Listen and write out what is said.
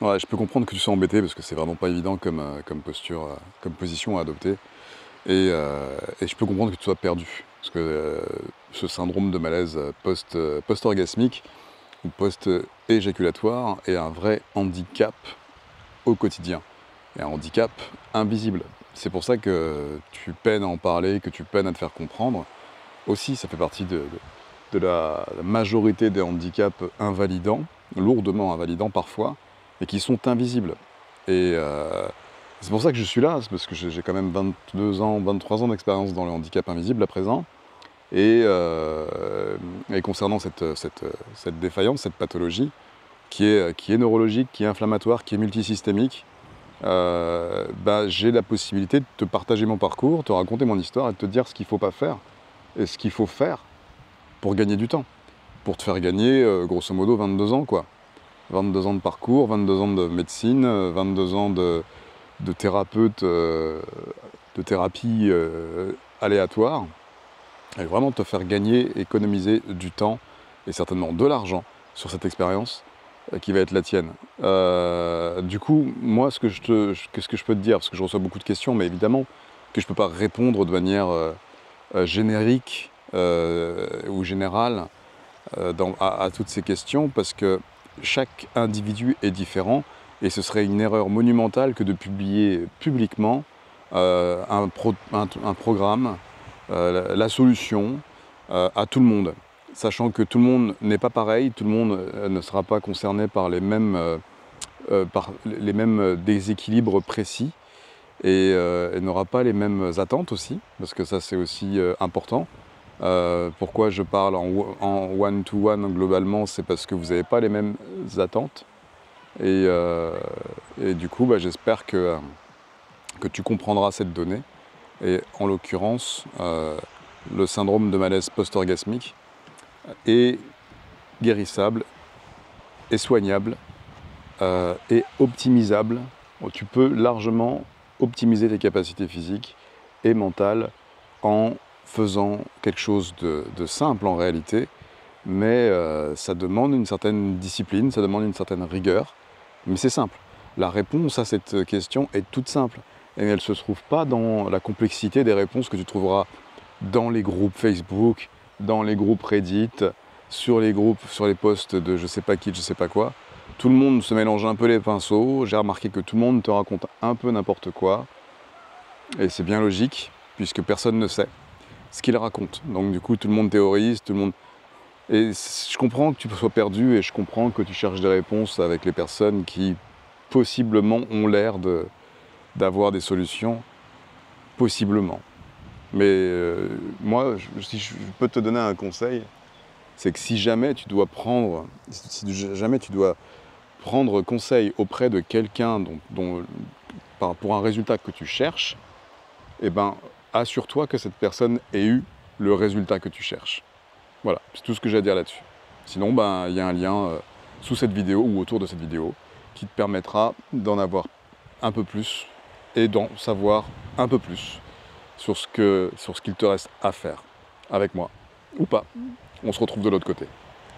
Ouais, je peux comprendre que tu sois embêté parce que c'est vraiment pas évident comme posture, comme position à adopter. Et je peux comprendre que tu sois perdu. Parce que ce syndrome de malaise post-orgasmique ou post-éjaculatoire est un vrai handicap au quotidien. Et un handicap invisible. C'est pour ça que tu peines à en parler, que tu peines à te faire comprendre. Aussi, ça fait partie de la majorité des handicaps invalidants, lourdement invalidants parfois, et qui sont invisibles. Et c'est pour ça que je suis là, c'est parce que j'ai quand même 22 ans, 23 ans d'expérience dans le handicap invisible à présent. Et concernant cette défaillance, cette pathologie, qui est neurologique, qui est inflammatoire, qui est multisystémique, j'ai la possibilité de te partager mon parcours, te raconter mon histoire et de te dire ce qu'il ne faut pas faire et ce qu'il faut faire pour gagner du temps. Pour te faire gagner, grosso modo, 22 ans, quoi. 22 ans de parcours, 22 ans de médecine, 22 ans de thérapeute, de thérapie aléatoire. Et vraiment te faire gagner, économiser du temps et certainement de l'argent sur cette expérience qui va être la tienne. Du coup, moi, qu'est-ce que je peux te dire, parce que je reçois beaucoup de questions, mais évidemment que je ne peux pas répondre de manière générique ou générale à toutes ces questions, parce que chaque individu est différent, et ce serait une erreur monumentale que de publier publiquement un programme, la solution à tout le monde, sachant que tout le monde n'est pas pareil, tout le monde ne sera pas concerné par les mêmes déséquilibres précis, et n'aura pas les mêmes attentes aussi, parce que ça c'est aussi important. Pourquoi je parle en one-to-one globalement, c'est parce que vous n'avez pas les mêmes attentes. Et du coup, j'espère que tu comprendras cette donnée. Et en l'occurrence, le syndrome de malaise post-orgasmique est guérissable, est soignable, est optimisable. Tu peux largement optimiser tes capacités physiques et mentales en faisant quelque chose de simple en réalité, mais ça demande une certaine discipline, ça demande une certaine rigueur, mais c'est simple. La réponse à cette question est toute simple, et elle ne se trouve pas dans la complexité des réponses que tu trouveras dans les groupes Facebook, dans les groupes Reddit, sur les groupes, sur les posts de je sais pas qui, je sais pas quoi. Tout le monde se mélange un peu les pinceaux, j'ai remarqué que tout le monde te raconte un peu n'importe quoi, et c'est bien logique, puisque personne ne sait ce qu'il raconte. Donc du coup, tout le monde théorise, tout le monde... Et je comprends que tu sois perdu, et je comprends que tu cherches des réponses avec les personnes qui, possiblement, ont l'air d'avoir des solutions, possiblement. Mais moi, si je peux te donner un conseil, c'est que si jamais tu dois prendre conseil auprès de quelqu'un pour un résultat que tu cherches, eh ben, assure-toi que cette personne ait eu le résultat que tu cherches. Voilà, c'est tout ce que j'ai à dire là-dessus. Sinon, il y a un lien sous cette vidéo ou autour de cette vidéo qui te permettra d'en avoir un peu plus et d'en savoir un peu plus sur ce qu'il te reste à faire avec moi, ou pas. On se retrouve de l'autre côté.